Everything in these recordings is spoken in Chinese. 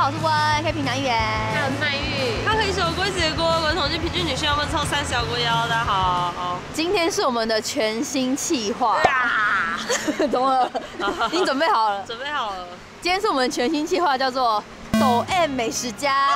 好，我是温，可以平常一点。还有麦玉，它可以手龟结锅，滚统计平均女性要问超3小锅腰。大家好，今天是我们的全新企划，怎么了？你准备好了？准备好了。今天是我们全新企划，叫做抖 M 美食家。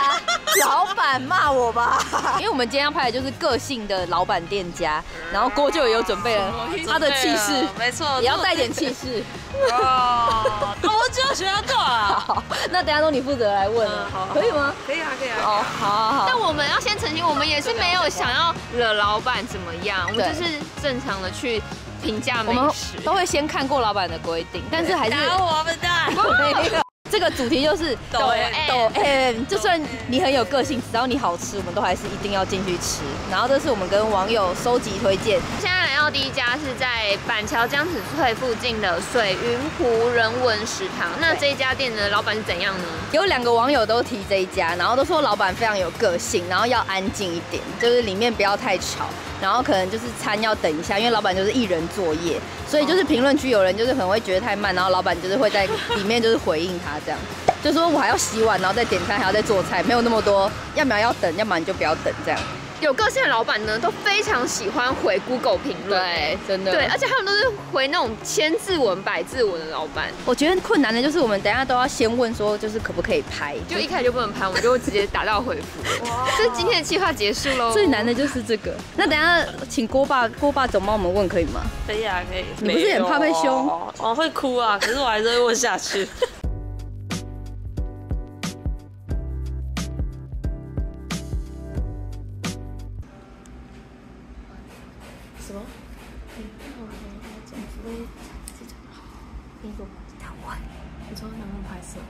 老板骂我吧，因为我们今天要拍的就是个性的老板店家，然后郭就有准备了他的气势，没错，也要带点气势。哦，我就学到啊。好，那等下都你负责来问了，可以吗？可以啊，可以啊。哦，好。但我们要先澄清，我们也是没有想要惹老板怎么样，我们就是正常的去评价美食，都会先看过老板的规定，但是还是打我们的。这个主题就是抖 M， 就算你很有个性，只要你好吃，我们都还是一定要进去吃。然后这是我们跟网友收集推荐。现在来到第一家是在板桥江子翠附近的水云湖人文食堂。那这一家店的老板是怎样呢？有2个网友都提这一家，然后都说老板非常有个性，然后要安静一点，就是里面不要太吵，然后可能就是餐要等一下，因为老板就是一人作业，所以就是评论区有人就是可能会觉得太慢，然后老板就是会在里面就是回应他这样，就说我还要洗碗，然后再点餐，还要再做菜，没有那么多，要么要等，要么你就不要等这样。有个性的老板呢，都非常喜欢回 Google 评论，对，真的，对，而且他们都是回那种千字文、100字文的老板。我觉得困难的就是我们等一下都要先问说，就是可不可以拍，就一开始就不能拍，我们就会直接打道回复。这今天的计划结束喽。最难的就是这个。那等一下请郭爸总帮我们问可以吗？可以啊，可以。你不是很怕被凶？我会哭啊，可是我还是会问下去。什么？你说能不能拍摄？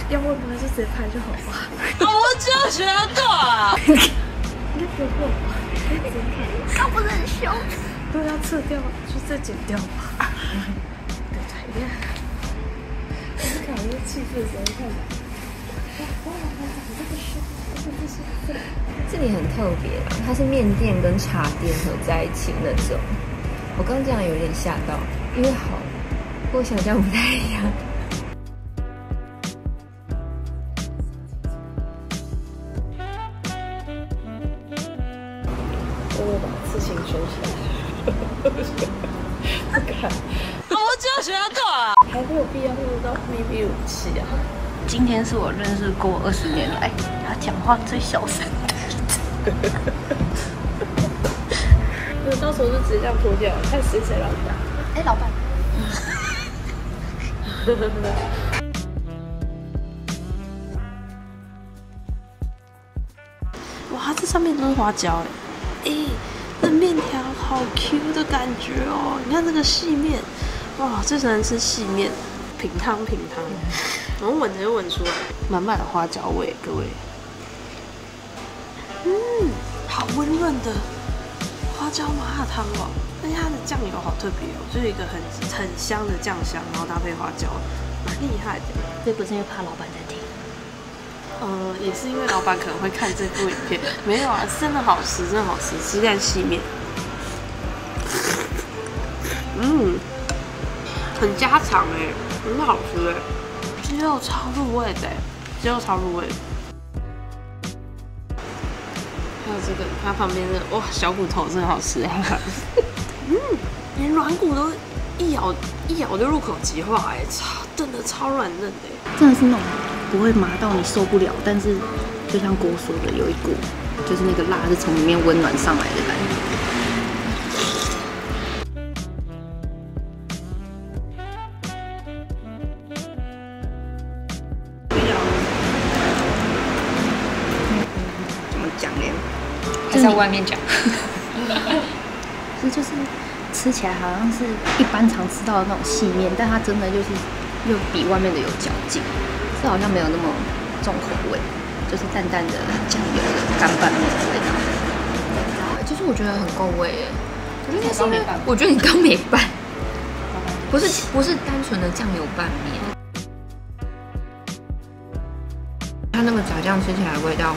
要问不就直接拍就好吧。我就学到啊！应该不会吧？可以直接看。刚不是很凶？如果要撤掉，就再剪掉吧。对对，你看这个气氛的时候看。这里很特别啦，它是面店跟茶店合在一起那种。我刚这样有点吓到，因为好跟我想象不太一样。我把刺青收起来。不敢。我就学到啊！还没有必要用到秘密武器啊！今天是我认识过20年来他讲话最小声的。那到时候就直接这样脱掉，看谁老大。哎，老板。哇，这上面都是花椒哎！哎，这面条好 Q 的感觉哦！你看这个细面，哇，最喜欢吃细面，品汤。我闻着就闻出来，满满的花椒味，各位。好温润的花椒麻辣汤哦，而且它的酱油好特别哦，就是一个很香的酱香，然后搭配花椒，蛮厉害的。这不是因为怕老板在听。也是因为老板可能会看这部影片，没有啊，真的好吃，吃看细面，很家常哎，很好吃哎，鸡肉超入味的，还有这个，它旁边的哇，小骨头真的好吃连软骨都一咬就入口即化哎，真的超软嫩的，真的是那种不会麻到你受不了，但是就像郭说的，有一股就是那个辣是从里面温暖上来的感觉。怎么讲呢？还是在外面讲。就是吃起来好像是一般常吃到的那种细面，但它真的就是又比外面的有嚼劲，这好像没有那么重口味，就是淡淡的酱油的干拌面的味道。其实我觉得很够味耶，我觉得你刚没拌，不是单纯的酱油拌面，它那个炸酱吃起来的味道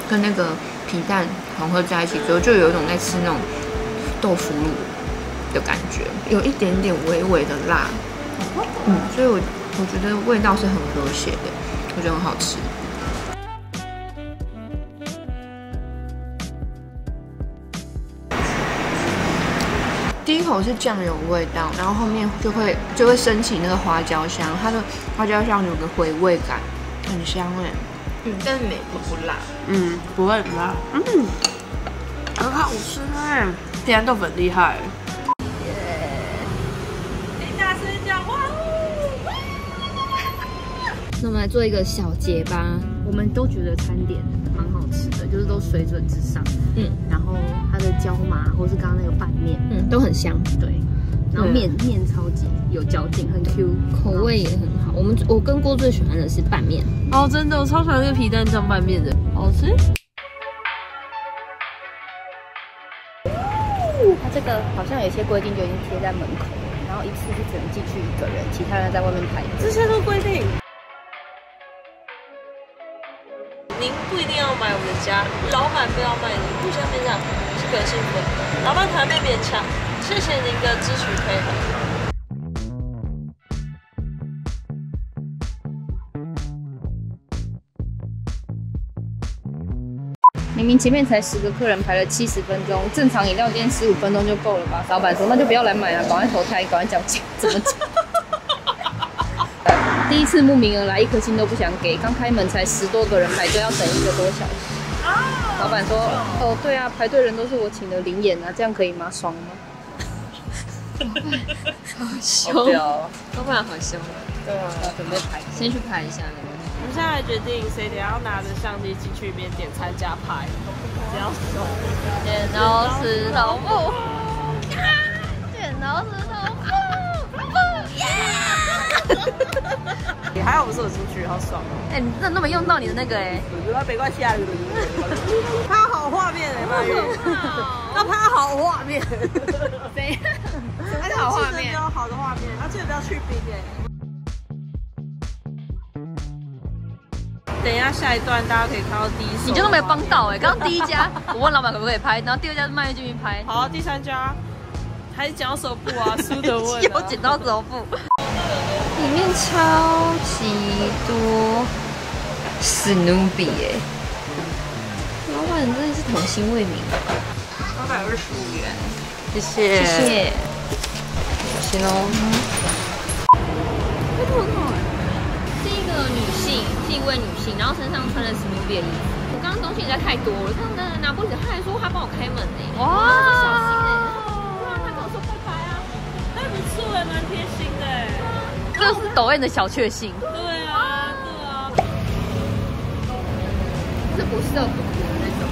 跟那个皮蛋混合在一起之后，就有一种在吃那种豆腐乳的感觉，有一点点微微的辣，所以我我觉得味道是很和谐的，我觉得很好吃。第一口是酱油味道，然后后面就会升起那个花椒香，它的花椒香有个回味感，很香哎。但是不辣。不会很辣。很好吃哎，天然豆粉厉害。大声讲话。那我们来做一个小结吧。我们都觉得餐点蛮好吃的，就是都水准之上。然后它的椒麻或是刚刚那个拌面，都很香。对，然后面超级有嚼劲，很 Q， 口味也很好。我跟郭最喜欢的是拌面。哦，真的，我超喜欢那个皮蛋酱拌面的，好吃。它这个好像有些规定就已经贴在门口，然后一次就只能进去1个人，其他人在外面排队。这些都规定。您不一定要买我们家，老板不要卖您，互相分享是更幸福。老板团被勉强，谢谢您的支持配合。明明前面才10个客人排了70分钟，正常饮料店15分钟就够了吧？老板说那就不要来买啊，赶快投胎，赶快讲怎么讲。第一次慕名而来，1颗星都不想给。刚开门才10多个人排队，要等1个多小时。老板说：“哦，对啊，排队人都是我请的灵眼啊，这样可以吗？爽吗？”好凶，老板好凶。对啊，准备排，先去排一下。我们现在来决定谁等下要拿着相机进去里面点餐加拍，只要手。剪刀石头布，剪刀石头布，耶！还好不是我出去，好爽哦！哎，你真的那么用到你的那个哎？没关系啊，拍好画面哎，妈呀！要拍好画面，谁？什么好画面？要好的画面，啊，记得不要去冰哎。等一下下一段大家可以看到第一手，你就都没有帮到哎！刚刚第1家我问老板可不可以拍，然后第2家是慢月进去拍。好，第3家还是剪刀石头布啊，输的问。有剪刀石头布。里面超级多史努比哎，老板真的是童心未泯。225元，谢谢，谢谢。行喽。这个很好哎，是一个女性，是一位女性，然后身上穿了史努比的衣服。我刚刚东西实在太多了，他拿玻璃纸，他还说他帮我开门呢。哇，小心哎！不然他跟我说不拍啊，还不错哎，蛮贴心的哎。这是抖 M 的小确幸。对啊，对啊。是不涩不苦的那种，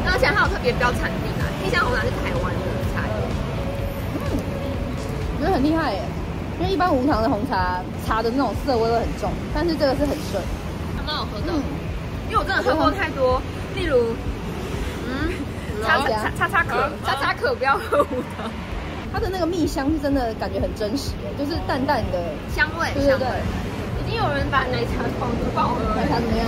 而且还有特别标产地啊，黑香红茶是台湾的茶叶。我觉得很厉害耶，因为一般无糖的红茶的那种涩味会很重，但是这个是很顺，还蛮好喝的。因为我真的喝过太多，例如，叉可不要喝无糖。它的那个蜜香是真的感觉很真实的，就是淡淡的香味，对对对。已经有人把奶茶狂爆了。奶茶怎么样？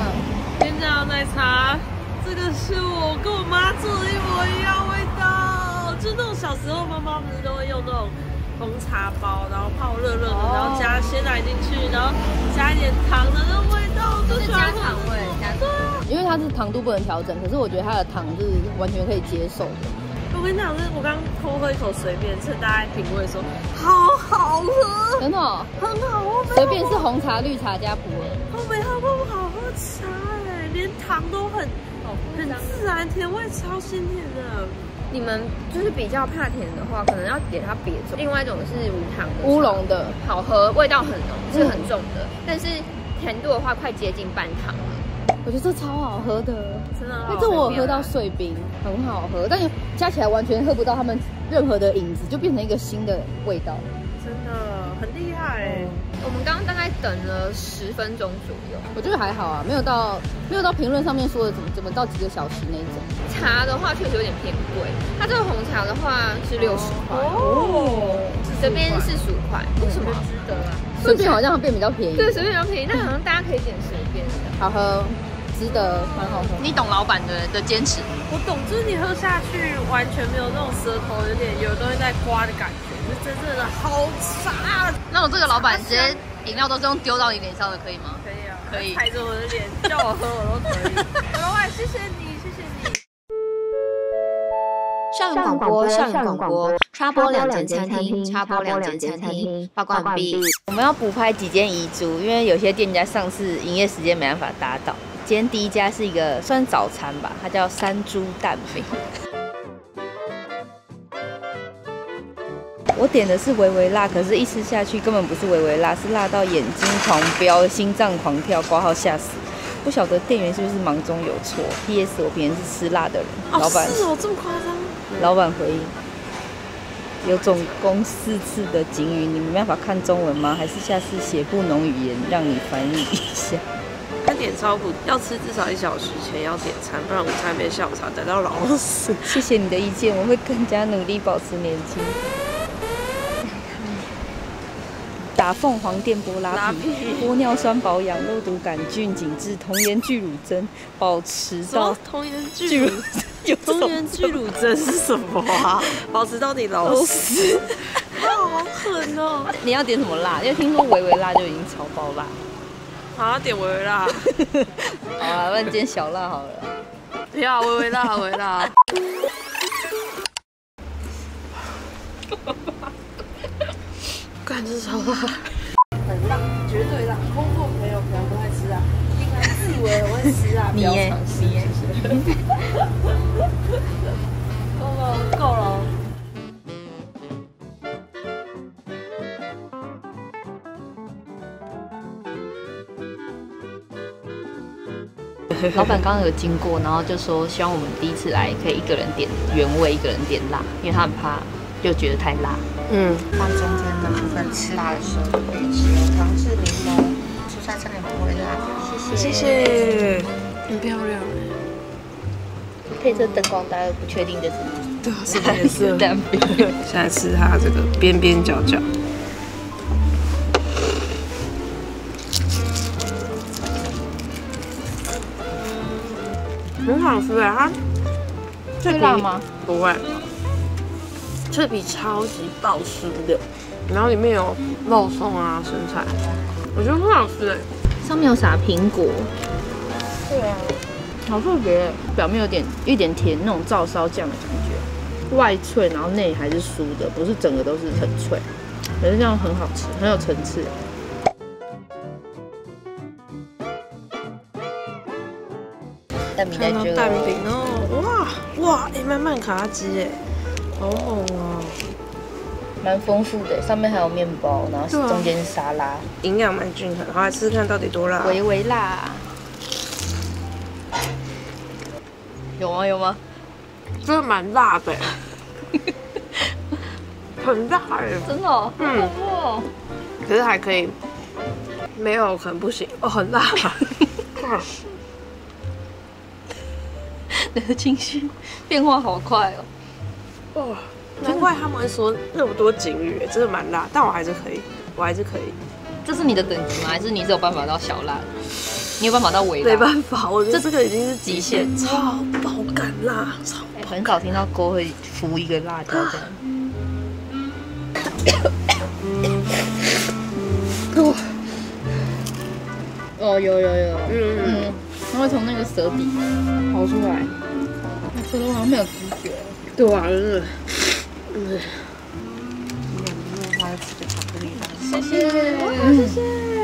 跟你讲，奶茶这个是我跟我妈做的一模一样味道，就那种小时候妈妈不是都会用那种红茶包，然后泡热热的，然后加鲜奶进去，然后加一点糖的那味道，就是加糖味，对啊，因为它是糖度不能调整，可是我觉得它的糖是完全可以接受的。我跟你讲，我刚偷喝一口随便，趁大家品味说好好喝，真的、哦、很好喝。随便是红茶、绿茶加普洱，我没喝过好喝茶哎，连糖都很自然，甜味超鲜甜的。你们就是比较怕甜的话，可能要给它别种。另外一种是无糖的乌龙的，好喝，味道很浓，是很重的，但是甜度的话快接近半糖了。我觉得这超好喝的，真的。因为这我有喝到碎冰，很好喝，但是加起来完全喝不到他们任何的影子，就变成一个新的味道。真的很厉害哎！我们刚刚大概等了10分钟左右，我觉得还好啊，没有到评论上面说的怎么到几个小时那种。茶的话确实有点偏贵，它这个红茶的话是60块哦，这边45块，为什么？值得啊！随便好像变比较便宜，对，随便比较便宜，但好像大家可以点随便的，好喝，值得，蛮好喝。你懂老板的坚持，我懂，就是你喝下去完全没有那种舌头有东西在刮的感觉，是真正的好茶。那我这个老板直接饮料都是用丢到你脸上的，可以吗？可以啊，可以踩着我的脸叫我喝我都可以。老板，谢谢你，谢谢你。校园广播，校园广播，插播2间餐厅，插播2间餐厅，报告完毕。我们要补拍几间遗珠，因为有些店家上次营业时间没办法达到。今天第一家是一个算早餐吧，它叫山猪蛋饼。我点的是微微辣，可是一吃下去根本不是微微辣，是辣到眼睛狂飙、心脏狂跳、挂号吓死。不晓得店员是不是忙中有错。P.S. 我平时是吃辣的人。老板是哦，这么夸张？老板回应：有总共4次的警语，你没办法看中文吗？还是下次写不浓语言让你翻译一下？他点超补，要吃至少1小时前要点餐，不然午餐没下午茶，等到老死。谢谢你的意见，我会更加努力保持年轻。打凤凰电波拉皮，玻尿酸保养，肉毒杆菌紧致，童颜聚乳针，保持到童颜聚乳，童颜聚乳针是什么啊？保持到你老死，好狠哦！你要点什么辣？因为听说微微辣就已经超爆辣。好，点微微辣。好啦，那你点小辣好了。不要微微辣，微辣。干，这超辣，很辣，绝对辣。工作朋友可能不会吃啊，应该自以为很会吃啊。你耶，你耶。够了，够了。老板刚刚有经过，然后就说希望我们第一次来可以一个人点原味，一个人点辣，因为他很怕就觉得太辣。放中间的部分吃辣的时候可以使用糖制柠檬，蔬菜这里不会辣。谢谢，很漂亮。配这灯光，大家不确定这是对啊，什么颜色？蛋饼。现在吃它这个边边角角。很好吃哎，它会辣吗？不会，脆皮超级爆酥的，然后里面有肉松啊、生菜，我觉得很好吃哎。上面有撒苹果，对啊，好特别，表面有一点甜那种照烧酱的感觉，外脆，然后内还是酥的，不是整个都是很脆，可是这样很好吃，很有层次。蛋饼在这，蛋饼哦，哇，哎，慢慢卡机哎，好猛哦，蛮丰富的，上面还有面包，然后中间是沙拉，营养蛮均衡。好，来吃吃看到底多辣？微微辣，有吗？有吗？真的蛮辣的，很辣哎，真的哦，好恐怖哦。可是还可以，没有可能不行哦，很辣。你的情绪变化好快哦！哇，难怪他们会说那么多警语，真的蛮辣，但我还是可以，这是你的等级吗？还是你只有办法到小辣？你有办法到微辣？没办法，我觉得这个已经是极限，超爆感辣，超。很少听到锅会浮一个辣椒这样。哦，有，它会从那个舌底跑出来，舌头好像没有知觉。对啊，真的。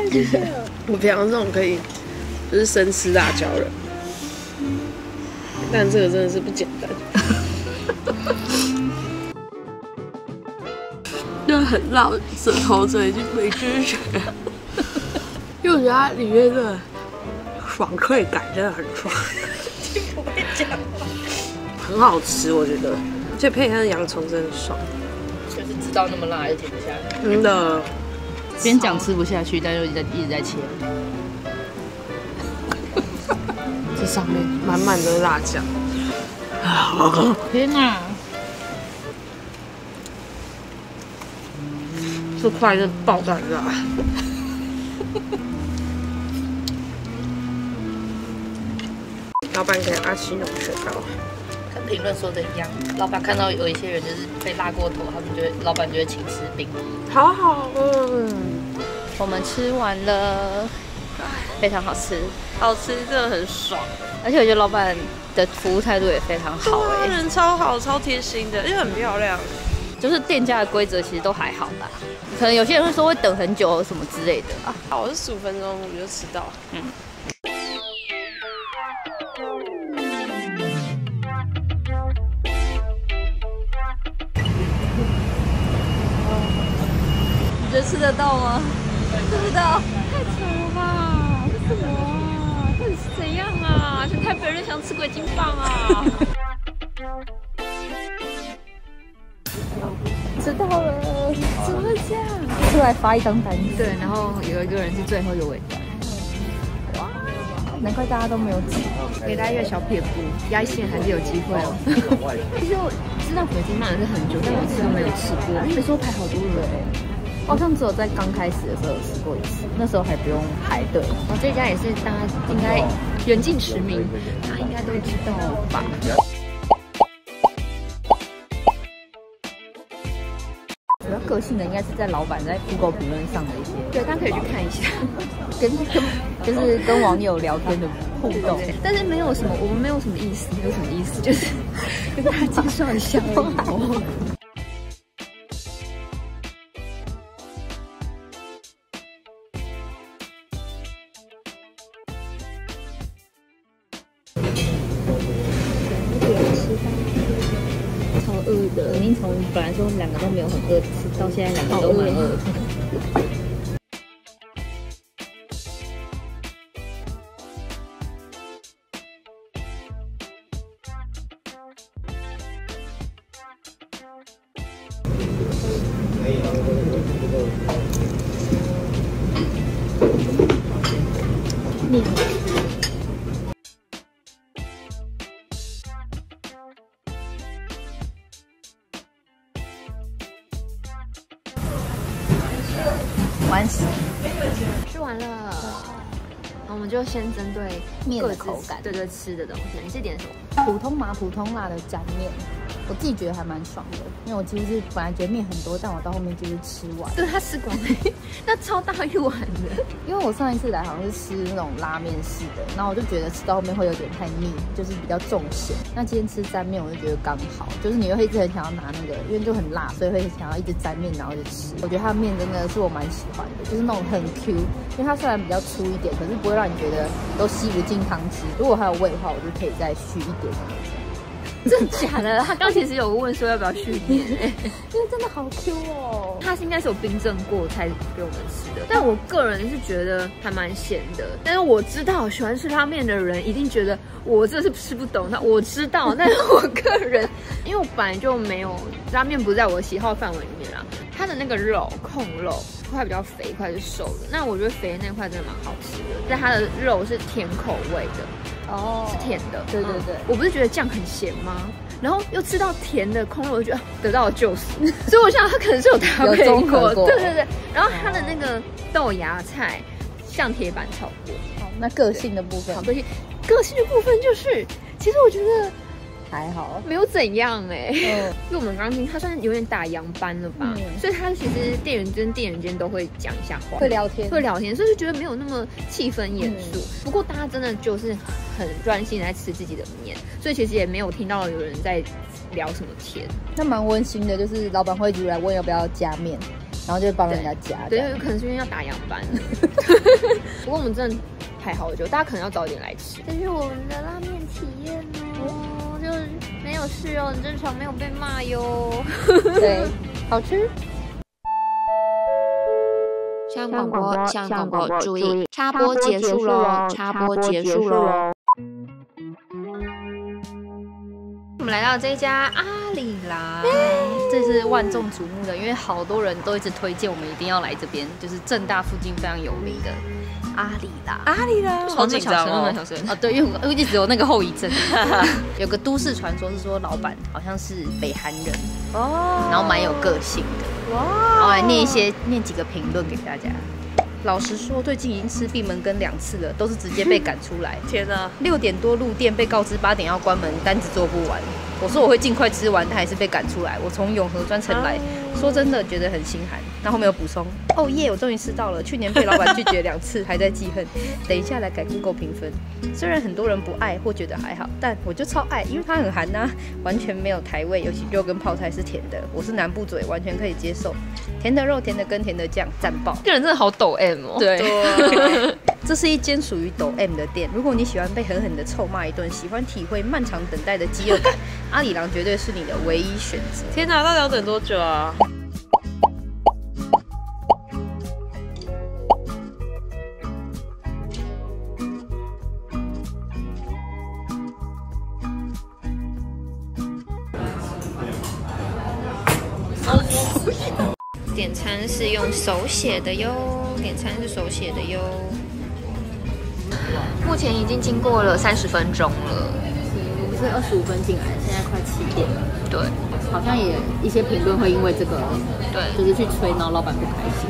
谢谢。我平常这种可以就是生吃辣椒人，但这个真的是不简单。就很辣，舌头这已经没知觉，因为我觉得它里面的爽脆感真的很爽，很好吃，我觉得，而且配它的洋葱真的爽，就是知道那么辣还是停不下来。真的，边讲吃不下去，但又一直在切。这上面满满的辣酱，天哪！这块是爆弹辣。老板给阿奇浓雪糕，跟评论说的一样，老板看到有一些人就是被辣过头，老板就会请吃冰。好好，我们吃完了，非常好吃，好吃，真的很爽。而且我觉得老板的服务态度也非常好人超好，超贴心的，而且很漂亮。就是店家的规则其实都还好啦，可能有些人会说会等很久什么之类的啊。好，我是15分钟我就吃到。你觉得吃得到吗？吃不到，太扯了吧？这是什么啊？到底是怎样啊？全台北人想吃鬼金棒啊！知道了，怎么会这样？出来发一张单子，对，然后有一个人是最后一个尾端。哇，难怪大家都没有挤。给大家一个小撇步，压线还是有机会哦。其实我知道鬼金棒也是很久，但我一次都没有吃过。你说排好多人我好像只有在刚开始的时候有吃过一次，那时候还不用排队。这家也是大家应该远近驰名，大家应该都知道吧？主要个性的应该是在老板在 Google 评论上的一些，对，大家可以去看一下，就是跟网友聊天的互动。但是没有什么，我们没有什么意思，没有什么意思，就是跟大家介绍一下而已哦。超饿的，已经从本来说两个都没有很饿，吃到现在两个都蛮饿的。完食，吃完了，那我们就先针对面的各自口感对吃的东西。你是点什么？普通辣的沾面，我自己觉得还蛮爽的，因为我其实是本来觉得面很多，但我到后面就是吃完。对，他吃光了，那超大一碗的。因为我上一次来好像是吃那种拉面式的，然后我就觉得吃到后面会有点太腻，就是比较重咸。那今天吃沾面，我就觉得刚好，就是你会一直很想要拿那个，因为就很辣，所以会想要一直沾面，然后就吃。我觉得它的面真的是我蛮喜欢的，就是那种很 Q， 因为它虽然比较粗一点，可是不会让你觉得都吸不进汤汁。如果还有味的话，我就可以再续一点的那种。真的假的？他刚其实有问说要不要续点，因为真的好 Q 哦。他是应该是有冰镇过才给我们吃的，但我个人是觉得还蛮咸的。但是我知道喜欢吃拉面的人一定觉得我这是吃不懂它，我知道，但是我个人因为我本来就没有拉面不在我喜好范围里面啦。它的那个肉控肉一块比较肥，一块是瘦的。那我觉得肥的那块真的蛮好吃的，但它的肉是甜口味的。哦，是甜的，对。我不是觉得酱很咸吗？然后又吃到甜的空肉，我就觉得得到了救赎。所以我想它可能是有搭配过，对。然后它的那个豆芽菜像铁板炒过。好，那个性的部分，个性的部分就是，其实我觉得还好，没有怎样因为我们刚听他算有点打烊班了吧，所以他其实店员跟店员间都会讲一下话，会聊天，所以就觉得没有那么气氛严肃。不过大家真的就是很专心在吃自己的面，所以其实也没有听到有人在聊什么天。那蛮温馨的，就是老板会一直来问要不要加面，然后就帮人家加。对，有可能是因为要打烊班。不过我们真的排好久，大家可能要早点来吃。这是我们的拉面体验哦，就没有事哦，很正常，没有被骂哟。对，好吃。向广播，注意，插播结束喽！我们来到这家阿里郎，这是万众瞩目的，因为好多人都一直推荐我们一定要来这边，就是政大附近非常有名的阿里郎，好紧张哦！对，因为我一直有那个后遗症。有个都市传说是说老板好像是北韩人哦，然后蛮有个性的哇，然后来念几个评论给大家。老实说，最近已经吃闭门羹2次了，都是直接被赶出来。天哪！ 6点多入店，被告知8点要关门，单子做不完。我说我会尽快吃完，他还是被赶出来。我从永和专程来，说真的觉得很心寒。那后面有补充，哦耶，我终于吃到了。去年被老板拒绝2次，还在记恨。等一下来改 Google 评分。虽然很多人不爱或觉得还好，但我就超爱，因为它很寒呐，完全没有台味，尤其肉跟泡菜是甜的。我是南部嘴，完全可以接受。甜的肉、甜的根、甜的酱，赞爆！这人真的好抖 M 哦。对，这是一间属于抖 M 的店。如果你喜欢被狠狠的臭骂一顿，喜欢体会漫长等待的饥饿感，阿里郎绝对是你的唯一选择。天哪，到底要等多久啊？点餐是用手写的哟，点餐是手写的哟。目前已经经过了30分钟了。我们是25分进来，现在快7点了。对，好像也一些评论会因为这个，对，就是去吹，然后老板不开心。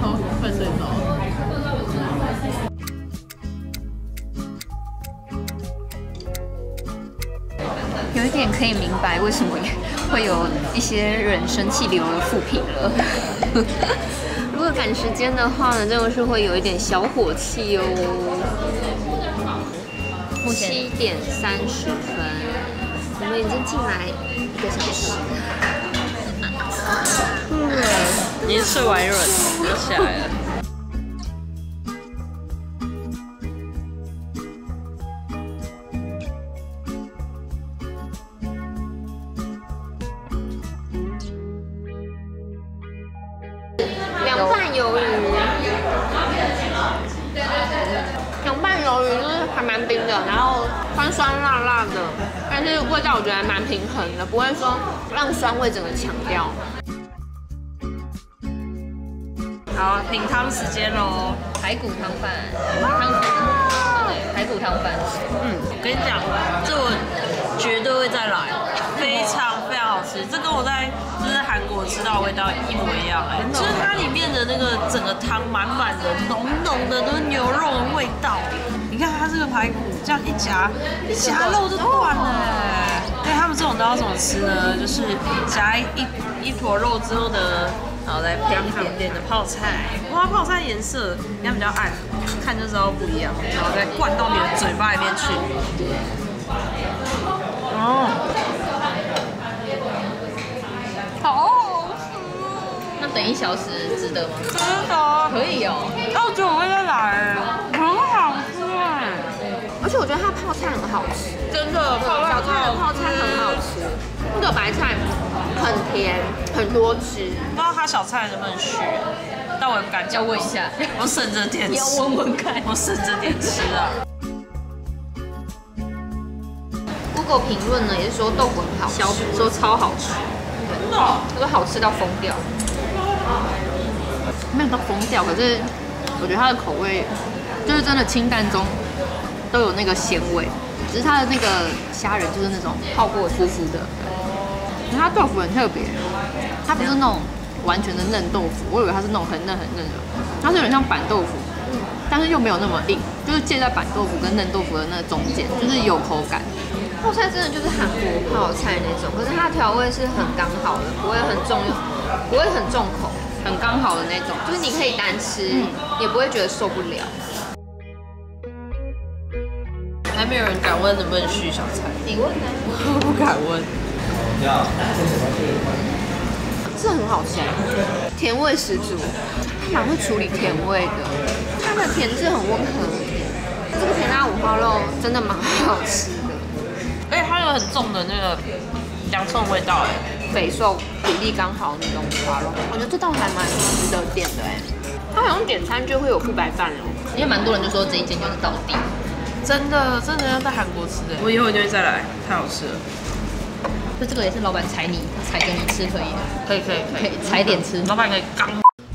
好，快睡着了。有一点可以明白为什么会有一些人生气留了负评了。如果赶时间的话呢，真的是会有一点小火气哦。目前7点30分，我们已经进来1个小时。已经睡完一轮，要下来了。凉拌鱿鱼，凉拌鱿鱼就是还蛮冰的，然后酸酸辣辣的，但是味道我觉得还蛮平衡的，不会说让酸味整个强掉。好，品汤时间喽！排骨汤饭，排骨汤饭，我跟你讲，这我绝对会再来，非常非常好吃。这跟我在就是韩国吃到的味道一模一样就是它里面的那个整个汤满满的、浓浓的都是牛肉的味道。你看它这个排骨这样一夹肉就断了对，他们这种都要怎么吃呢？就是夹一坨肉之后呢，然后再配一点点的泡菜。哇，泡菜颜色你看比较暗，看就知道不一样。然后再灌到你的嘴巴里面去。那等1小时值得吗？真的可以哦。那我觉得我会再来，很好吃而且我觉得它泡菜很好吃，真的泡菜很好吃。那个白菜很甜，很多汁。不知道它小菜能不能续，但我也不敢讲。要问一下，我省着点吃。要问问看。我省着点吃啊。Google 评论呢也是说豆腐很好吃，说超好吃，对，他说好吃到疯掉。没有到疯掉，可是我觉得它的口味就是真的清淡中都有那个鲜味，只是它的那个虾仁就是那种泡过浮浮的。它豆腐很特别，它不是那种完全的嫩豆腐，我以为它是那种很嫩的，它是有点像板豆腐，但是又没有那么硬，就是介在板豆腐跟嫩豆腐的那中间，就是有口感。泡菜真的就是韩国泡菜那种，可是它的调味是很刚好的，不会很重口，很刚好的那种，就是你可以单吃，也不会觉得受不了。还没有人敢问能不能续小菜，你问呢？我不敢问。是很好吃，甜味十足，蛮会处理甜味的。它的甜是很温和的甜，这个甜辣五花肉真的蛮好吃的。而且它有很重的那个洋葱味道肥瘦比例刚好那种五花肉，我觉得这道还蛮值得点的它好像点餐就会有附白饭因为蛮多人就说这一间就是到底。真的要在韩国吃我以后一定会再来，太好吃了。就这个也是老板踩给你吃可以的，可以踩点吃，老板可以刚。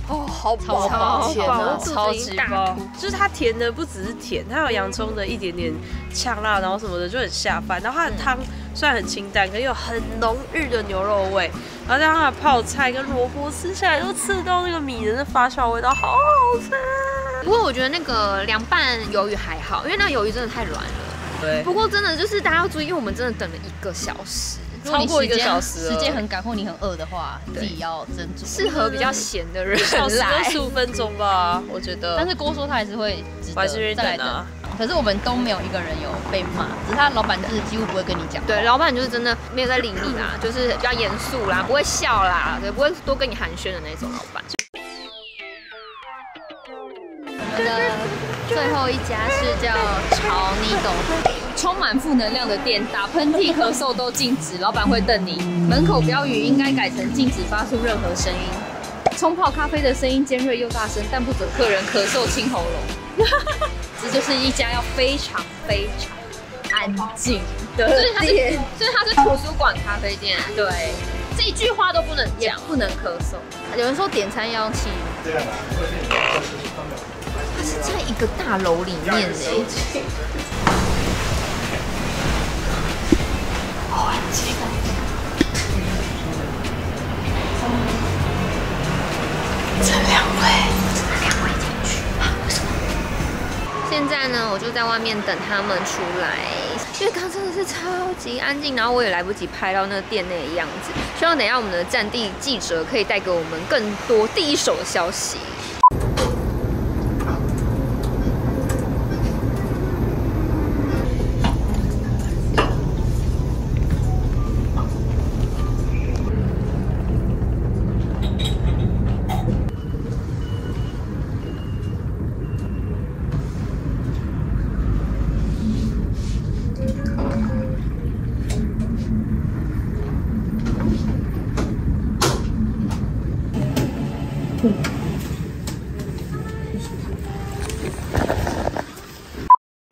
好饱，超级饱，就是它甜的不只是甜，它有洋葱的一点点呛辣，然后什么的就很下饭。然后它的汤虽然很清淡，可是有很浓郁的牛肉味，然后加上它的泡菜跟萝卜吃起来都吃到那个米的那发酵味道，好好吃。不过我觉得那个凉拌鱿鱼还好，因为那个鱿鱼真的太软了。对。不过真的就是大家要注意，因为我们真的等了1个小时。超过1个小时了，时间很赶或你很饿的话，自己要斟酌。适合比较闲的人来，15分钟吧，我觉得。但是郭说他还是会我还是愿意等啊。可是我们都没有一个人有被骂，只是他老板就是几乎不会跟你讲。对，老板就是真的没有在理你啦，就是比较严肃啦，不会笑啦，对，不会多跟你寒暄的那种老板。我们的最后一家是叫潮尼董，充满负能量的店，打喷嚏、咳嗽都禁止，老板会瞪你。门口标语应该改成禁止发出任何声音。冲泡咖啡的声音尖锐又大声，但不准客人咳嗽清喉咙。这就是一家要非常非常安静的店，所以它是图书馆咖啡店。对，这一句话都不能讲，不能咳嗽。有人说点餐要请。它是在一个大楼里面呢。好安静。这两位进去啊？为什么？现在呢，我就在外面等他们出来，因为刚真的是超级安静，然后我也来不及拍到那个店内的样子。希望等一下我们的战地记者可以带给我们更多第一手的消息。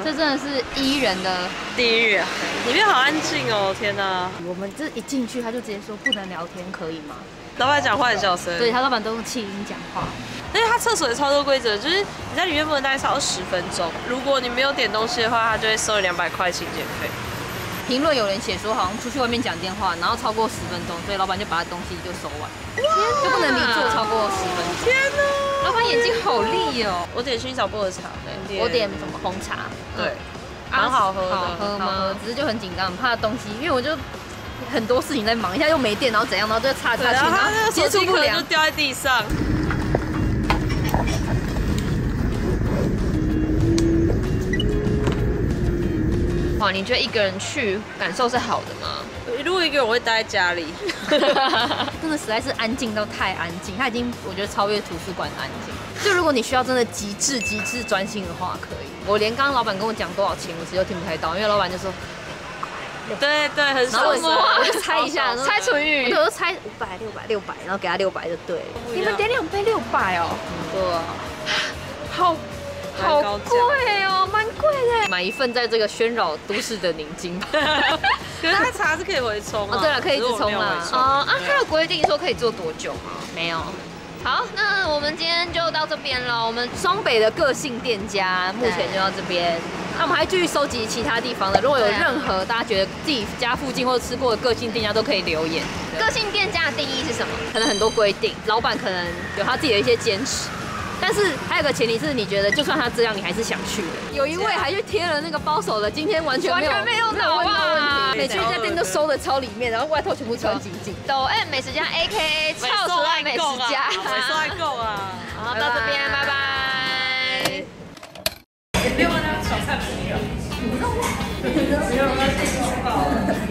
这真的是伊人的地狱啊！里面好安静哦，天哪！我们这一进去，他就直接说不能聊天，可以吗？老板讲话很小声，对他老板都用气音讲话。而且他厕所也超多规则，就是你在里面不能待超过10分钟，如果你没有点东西的话，他就会收你200块清洁费。评论有人写说，好像出去外面讲电话，然后超过10分钟，所以老板就把他东西就收完，就不能离座超过10分钟。天哪！老板眼睛好利哦。我点薰衣草薄荷茶，我点什么红茶？对，蛮好喝的。好喝吗？只是就很紧张，很怕东西，因为我就很多事情在忙，一下又没电，然后怎样，然后就插去，然后接触不良就掉在地上。哇，你觉得一个人去感受是好的吗？如果一个人我会待在家里，真的实在是安静到太安静，它已经我觉得超越图书馆的安静。就如果你需要真的极致专心的话，可以。我连刚刚老板跟我讲多少钱，我其实都听不太到，因为老板就说，对，很少。我就猜一下，猜除以，我就猜500、600，然后给他600就对了。你们点2杯600哦？对啊，好贵哦，蛮贵的。买一份在这个喧扰都市的宁静吧。可是它茶是可以回冲啊。对了，可以一直冲啦。它有规定说可以做多久吗？没有。好，那我们今天就到这边了。我们双北的个性店家目前就到这边。那我们还继续收集其他地方的，如果有任何大家觉得自己家附近或者吃过的个性店家，都可以留言。个性店家的定义是什么？可能很多规定，老板可能有他自己的一些坚持。但是还有个前提是，你觉得就算他这样，你还是想去的。有一位还去贴了那个包手的，今天完全没有问到问题。每去一家店都收的超里面，然后外套全部穿紧紧。抖 M 美食家 AKA 超时代美食家，美食爱购啊！好，到这边，拜拜。另外呢，小菜没有。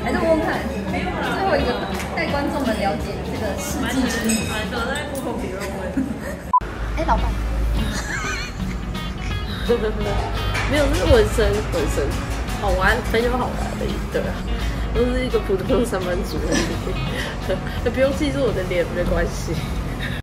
还是问看，最后一个带观众们了解这个世纪之谜。在户口评论问。哎，老板。没有，是纹身，好玩，很有好玩的，对啊，都是一个普通的上班族而已，不用记住我的脸，没关系。